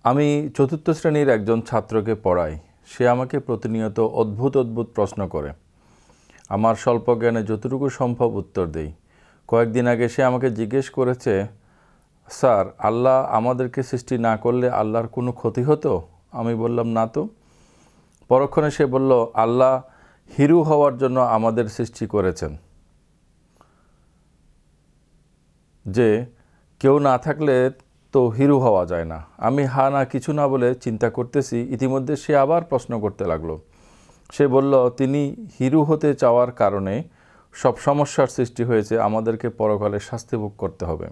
আমি চতুর্থ শ্রেণীর একজন ছাত্রকে পড়াই। সে আমাকে প্রতিনিয়ত অদ্ভুত অদ্ভুত প্রশ্ন করে। আমার স্বল্প জ্ঞানে যতটুকু সম্ভব উত্তর দেই। কয়েকদিন আগে সে আমাকে জিজ্ঞেস করেছে, স্যার, আল্লাহ আমাদেরকে সৃষ্টি না করলে আল্লাহর কোনো ক্ষতি হতো? আমি বললাম, না তো। পরক্ষণে সে বলল, আল্লাহ হিরু হওয়ার জন্য আমাদের সৃষ্টি করেছেন, যে কেউ না থাকলে তো হিরু হওয়া যায় না। আমি হা না কিছু না বলে চিন্তা করতেছি, ইতিমধ্যে সে আবার প্রশ্ন করতে লাগলো। সে বলল, তিনি হিরু হতে চাওয়ার কারণে সব সমস্যার সৃষ্টি হয়েছে, আমাদেরকে পরকালে শাস্তি ভোগ করতে হবে।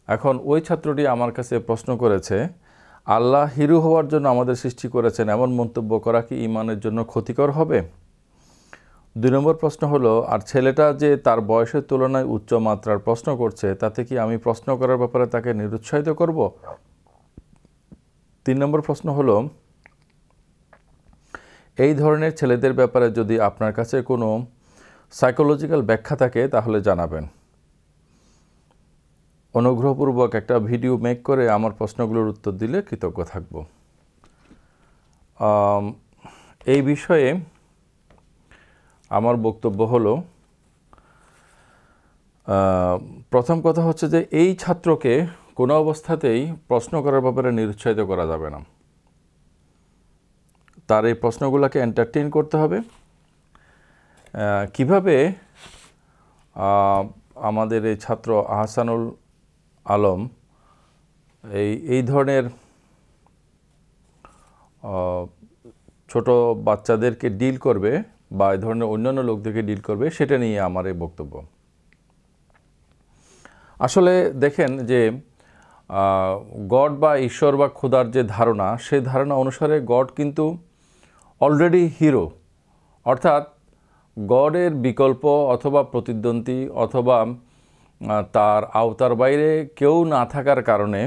এখন ওই ছাত্রটি আমার কাছে প্রশ্ন করেছে, আল্লাহ হিরু হওয়ার জন্য আমাদের সৃষ্টি করেছেন, এমন মন্তব্য করা কি ঈমানের জন্য ক্ষতিকর হবে? 2 নম্বর প্রশ্ন হলো, আর ছেলেটা যে তার বয়সের তুলনায় উচ্চ মাত্রার প্রশ্ন করছে, তাতে কি আমি প্রশ্ন করার ব্যাপারে তাকে নিরুৎসাহিত করব? 3 নম্বর প্রশ্ন হলো, এই ধরনের ছেলেদের ব্যাপারে যদি আপনার কাছে কোনো সাইকোলজিক্যাল ব্যাখ্যা থাকে তাহলে জানাবেন। অনুগ্রহপূর্বক একটা ভিডিও মেক করে আমার প্রশ্নগুলোর উত্তর দিলে কৃতজ্ঞ থাকব। এই বিষয়ে আমার বক্তব্য হলো, প্রথম কথা হচ্ছে যে এই ছাত্রকে কোনো অবস্থাতেই প্রশ্ন করার ব্যাপারে নিরুৎসাহিত করা যাবে না। তার এই প্রশ্নগুলোকে এন্টারটেইন করতে হবে। কিভাবে আমাদের এই ছাত্র আহসানুল আলম এই ধরনের ছোট বাচ্চাদেরকে ডিল করবে বা এই ধরনের অন্যান্য লোকদেরকে ডিল করবে, সেটা নিয়ে আমার এই বক্তব্য। আসলে দেখেন যে গড বা ঈশ্বর বা খোদার যে ধারণা, সেই ধারণা অনুসারে গড কিন্তু অলরেডি হিরো, অর্থাৎ গডের বিকল্প অথবা প্রতিদ্বন্দ্বী অথবা তার আওতার বাইরে কেউ না থাকার কারণে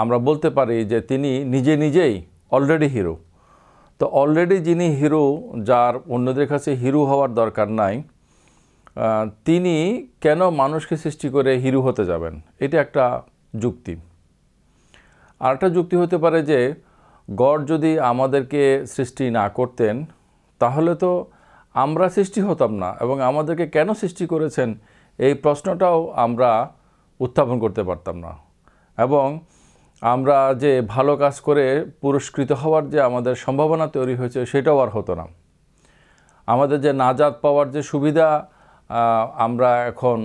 আমরা বলতে পারি যে তিনি নিজেই অলরেডি হিরো। তো অলরেডি যিনি হিরো, যার অন্যদের কাছে হিরো হওয়ার দরকার নাই, তিনি কেন মানুষকে সৃষ্টি করে হিরো হতে যাবেন? এটা একটা যুক্তি। আরেকটা যুক্তি হতে পারে যে গড যদি আমাদেরকে সৃষ্টি না করতেন তাহলে তো আমরা সৃষ্টি হতাম না, এবং আমাদেরকে কেন সৃষ্টি করেছেন এই প্রশ্নটাও আমরা উত্থাপন করতে পারতাম না, এবং আমরা যে ভালো কাজ করে পুরস্কৃত হওয়ার যে আমাদের সম্ভাবনা তৈরি হয়েছে সেটাও আর হতো না। আমাদের যে নাজাত পাওয়ার যে সুবিধা আমরা এখন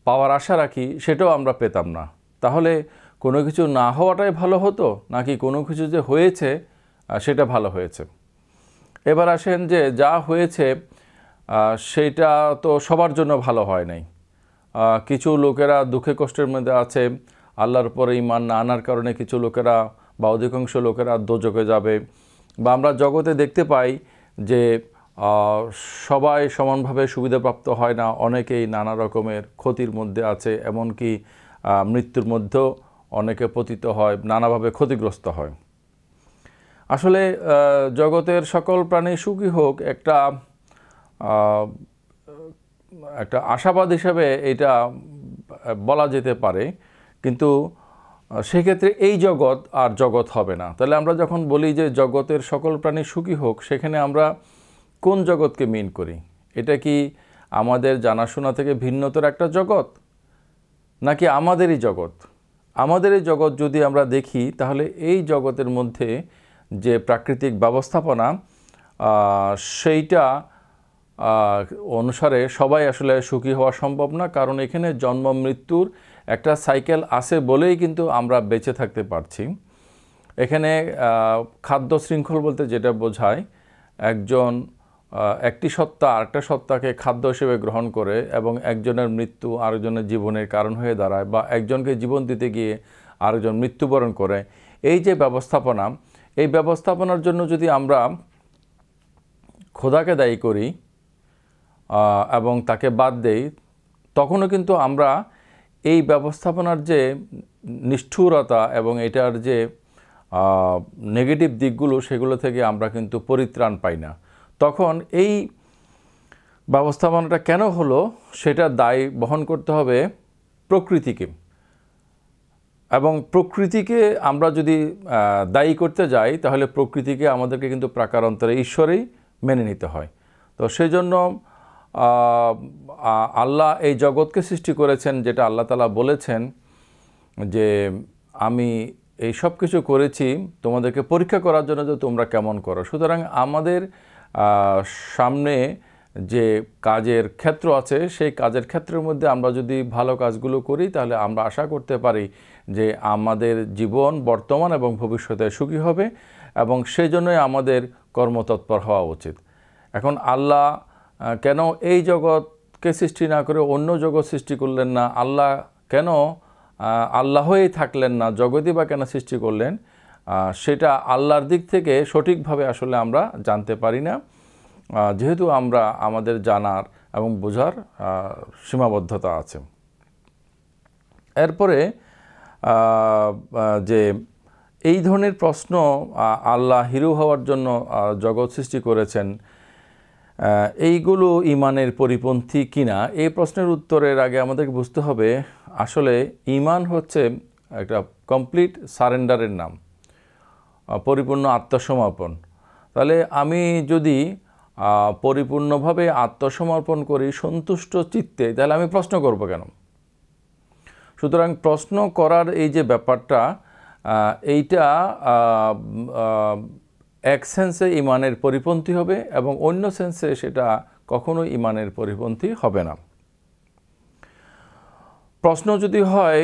পাওয়ার আশা রাখি, সেটাও আমরা পেতাম না। তাহলে কোনো কিছু না হওয়াটাই ভালো হতো, নাকি কোনো কিছু যে হয়েছে সেটা ভালো হয়েছে? এবার আসেন যে যা হয়েছে সেটা তো সবার জন্য ভালো হয় নাই। কিছু লোকেরা দুঃখে কষ্টের মধ্যে আছে, আল্লাহর উপরে ঈমান না আনার কারণে কিছু লোকেরা বা অধিকাংশ লোকেরা দোজখে যাবে। বা আমরা জগতে দেখতে পাই যে সবাই সমানভাবে সুবিধাপ্রাপ্ত হয় না, অনেকেই নানা রকমের ক্ষতির মধ্যে আছে, এমনকি মৃত্যুর মধ্যেও অনেকে পতিত হয়, নানাভাবে ক্ষতিগ্রস্ত হয়। আসলে জগতের সকল প্রাণী সুখী হোক একটা আশাবাদ হিসাবে এটা বলা যেতে পারে, কিন্তু সেক্ষেত্রে এই জগৎ আর জগৎ হবে না। তাহলে আমরা যখন বলি যে জগতের সকল প্রাণী সুখী হোক, সেখানে আমরা কোন জগৎকে মিন করি? এটা কি আমাদের জানাশোনা থেকে ভিন্নতর একটা জগৎ, নাকি আমাদেরই জগৎ? আমাদেরই জগৎ যদি আমরা দেখি, তাহলে এই জগতের মধ্যে যে প্রাকৃতিক ব্যবস্থাপনা সেইটা অনুসারে সবাই আসলে সুখী হওয়া সম্ভব না, কারণ এখানে জন্ম মৃত্যুর একটা সাইকেল আছে বলেই কিন্তু আমরা বেঁচে থাকতে পারছি। এখানে খাদ্য শৃঙ্খল বলতে যেটা বোঝায়, একটি সত্তা আরেকটা সত্তাকে খাদ্য হিসেবে গ্রহণ করে এবং একজনের মৃত্যু আরেকজনের জীবনের কারণ হয়ে দাঁড়ায়, বা একজনকে জীবন দিতে গিয়ে আরেকজন মৃত্যুবরণ করে। এই যে ব্যবস্থাপনা, এই ব্যবস্থাপনার জন্য যদি আমরা খোদাকে দায়ী করি এবং তাকে বাদ দেই, তখনও কিন্তু আমরা এই ব্যবস্থাপনার যে নিষ্ঠুরতা এবং এটার যে নেগেটিভ দিকগুলো, সেগুলো থেকে আমরা কিন্তু পরিত্রাণ পাই না। তখন এই ব্যবস্থাপনাটা কেন হলো সেটা দায় বহন করতে হবে প্রকৃতিকে। এবং প্রকৃতিকে আমরা যদি দায়ী করতে যাই তাহলে প্রকৃতিকে আমাদেরকে কিন্তু প্রাকারান্তরে ঈশ্বরেই মেনে নিতে হয়। তো সেই জন্য আল্লাহ এই জগৎকে সৃষ্টি করেছেন, যেটা আল্লাহ তাআলা বলেছেন যে আমি এই সব কিছু করেছি তোমাদেরকে পরীক্ষা করার জন্য যে তোমরা কেমন করো। সুতরাং আমাদের সামনে যে কাজের ক্ষেত্র আছে সেই কাজের ক্ষেত্রের মধ্যে আমরা যদি ভালো কাজগুলো করি তাহলে আমরা আশা করতে পারি যে আমাদের জীবন বর্তমান এবং ভবিষ্যতে সুখী হবে, এবং সেই জন্যই আমাদের কর্মতৎপর হওয়া উচিত। এখন আল্লাহ কেন এই জগৎকে সৃষ্টি না করে অন্য জগৎ সৃষ্টি করলেন না? আল্লাহ কেন আল্লাহ হয়েই থাকলেন না? জগতই বা কেন সৃষ্টি করলেন? সেটা আল্লাহর দিক থেকে সঠিকভাবে আসলে আমরা জানতে পারি না, যেহেতু আমরা আমাদের জানার এবং বোঝার সীমাবদ্ধতা আছে। এরপরে যে এই ধরনের প্রশ্ন, আল্লাহ হিরো হওয়ার জন্য জগৎ সৃষ্টি করেছেন, এইগুলো ইমানের পরিপন্থী কিনা, এই প্রশ্নের উত্তরের আগে আমাদেরকে বুঝতে হবে আসলে ইমান হচ্ছে একটা কমপ্লিট সারেন্ডারের নাম, পরিপূর্ণ আত্মসমর্পণ। তাহলে আমি যদি পরিপূর্ণভাবে আত্মসমর্পণ করি সন্তুষ্ট চিত্তে, তাহলে আমি প্রশ্ন করব কেন? সুতরাং প্রশ্ন করার এই যে ব্যাপারটা, এইটা এক সেন্সে ইমানের পরিপন্থী হবে এবং অন্য সেন্সে সেটা কখনো ইমানের পরিপন্থী হবে না। প্রশ্ন যদি হয়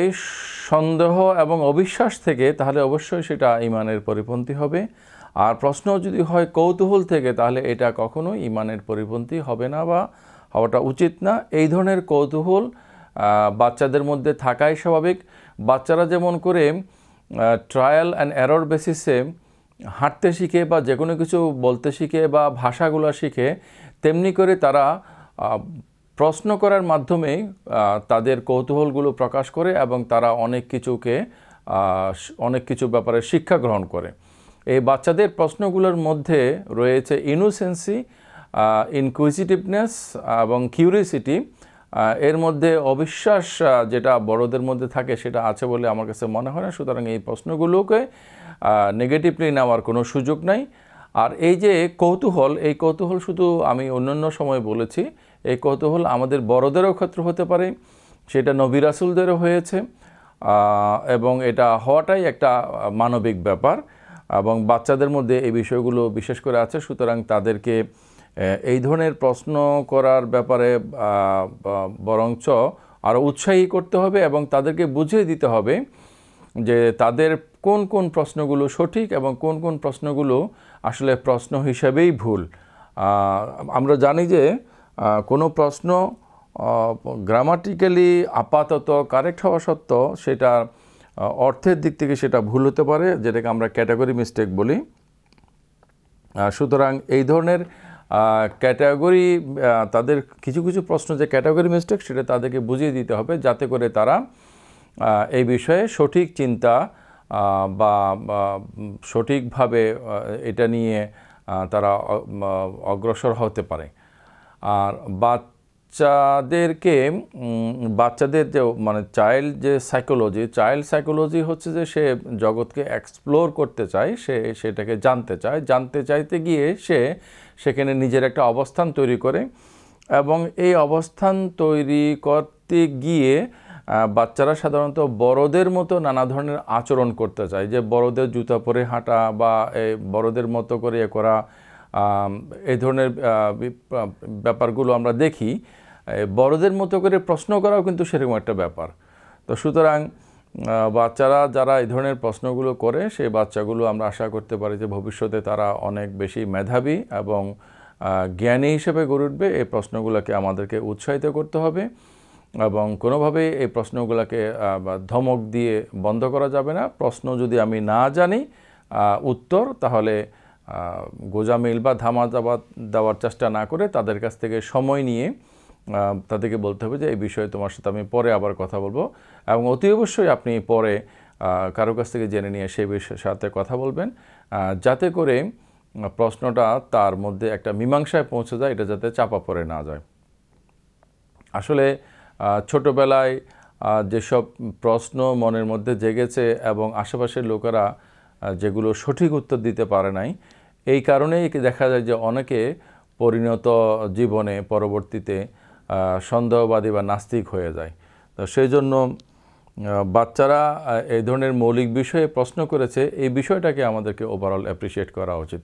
সন্দেহ এবং অবিশ্বাস থেকে, তাহলে অবশ্যই সেটা ইমানের পরিপন্থী হবে। আর প্রশ্ন যদি হয় কৌতূহল থেকে, তাহলে এটা কখনো ইমানের পরিপন্থী হবে না বা হওয়াটা উচিত না। এই ধরনের কৌতূহল বাচ্চাদের মধ্যে থাকাই স্বাভাবিক। বাচ্চারা যেমন করে ট্রায়াল অ্যান্ড এরর বেসিসে হাঁটতে শিখে বা যে কোনো কিছু বলতে শিখে বা ভাষাগুলো শিখে, তেমনি করে তারা প্রশ্ন করার মাধ্যমে তাদের কৌতূহলগুলো প্রকাশ করে এবং তারা অনেক কিছু ব্যাপারে শিক্ষা গ্রহণ করে। এই বাচ্চাদের প্রশ্নগুলোর মধ্যে রয়েছে ইনোসেন্সি, ইনকুইজিটিভনেস এবং কিউরিসিটি। এর মধ্যে অবিশ্বাস যেটা বড়দের মধ্যে থাকে সেটা আছে বলে আমার কাছে মনে হয় না। সুতরাং এই প্রশ্নগুলোকে নেগেটিভলি নেওয়ার কোনো সুযোগ নাই। আর এই যে কৌতূহল, এই কৌতূহল শুধু আমি অন্যান্য সময় বলেছি, এই কৌতূহল আমাদের বড়দেরও ক্ষেত্রে হতে পারে, সেটা নবী রাসূলদেরও হয়েছে, এবং এটা হওয়াটাই একটা মানবিক ব্যাপার এবং বাচ্চাদের মধ্যে এই বিষয়গুলো বিশেষ করে আছে। সুতরাং তাদেরকে এই ধরনের প্রশ্ন করার ব্যাপারে বরঞ্চ আরও উৎসাহী করতে হবে এবং তাদেরকে বুঝিয়ে দিতে হবে যে তাদের কোন কোন প্রশ্নগুলো সঠিক এবং কোন কোন প্রশ্নগুলো আসলে প্রশ্ন হিসেবেই ভুল। আমরা জানি যে কোনো প্রশ্ন গ্রামাটিক্যালি আপাতত কারেক্ট হওয়া সত্ত্বেও সেটা অর্থের দিক থেকে সেটা ভুল হতে পারে, যেটাকে আমরা ক্যাটাগরি মিস্টেক বলি। সুতরাং এই ধরনের ক্যাটাগরি, তাদের কিছু কিছু প্রশ্ন যে ক্যাটাগরি মিস্টেক, সেটা তাদেরকে বুঝিয়ে দিতে হবে যাতে করে তারা এই বিষয়ে সঠিক চিন্তা বা সঠিকভাবে এটা নিয়ে তারা অগ্রসর হতে পারে। আর বাচ্চাদের যে মানে চাইল্ড সাইকোলজি হচ্ছে যে সে জগৎকে এক্সপ্লোর করতে চায়, সে সেটাকে জানতে চাইতে গিয়ে সে সেখানে নিজের একটা অবস্থান তৈরি করে, এবং এই অবস্থান তৈরি করতে গিয়ে বাচ্চারা সাধারণত বড়দের মতো নানা ধরনের আচরণ করতে চায়, যে বড়দের জুতা পরে হাঁটা বা বড়দের মতো করে করা, এই ধরনের ব্যাপারগুলো আমরা দেখি। বড়দের মতো করে প্রশ্ন করাও কিন্তু সেরকম একটা ব্যাপার। তো সুতরাং বাচ্চারা যারা এই ধরনের প্রশ্নগুলো করে, সেই বাচ্চাগুলো আমরা আশা করতে পারি যে ভবিষ্যতে তারা অনেক বেশি মেধাবী এবং জ্ঞানী হিসেবে গড়ে উঠবে। এই প্রশ্নগুলোকে আমাদেরকে উৎসাহিত করতে হবে এবং কোনোভাবেই এই প্রশ্নগুলোকে ধমক দিয়ে বন্ধ করা যাবে না। প্রশ্ন যদি আমি না জানি উত্তর, তাহলে গোজামিল বা ধামা দেওয়ার চেষ্টা না করে তাদের কাছ থেকে সময় নিয়ে তাদেরকে বলতে হবে যে এই বিষয়ে তোমার সাথে আমি পরে আবার কথা বলবো, এবং অতি অবশ্যই আপনি পরে কারো কাছ থেকে জেনে নিয়ে সেই বিষয়ের সাথে কথা বলবেন, যাতে করে প্রশ্নটা তার মধ্যে একটা মীমাংসায় পৌঁছে যায়, এটা যাতে চাপা পড়ে না যায়। আসলে ছোটোবেলায় যেসব প্রশ্ন মনের মধ্যে জেগেছে এবং আশেপাশের লোকেরা যেগুলো সঠিক উত্তর দিতে পারে নাই, এই কারণেই দেখা যায় যে অনেকে পরিণত জীবনে পরবর্তীতে সন্দেহবাদী বা নাস্তিক হয়ে যায়। তো সেই জন্য বাচ্চারা এই ধরনের মৌলিক বিষয়ে প্রশ্ন করেছে, এই বিষয়টাকে আমাদেরকে ওভারঅল অ্যাপ্রিসিয়েট করা উচিত।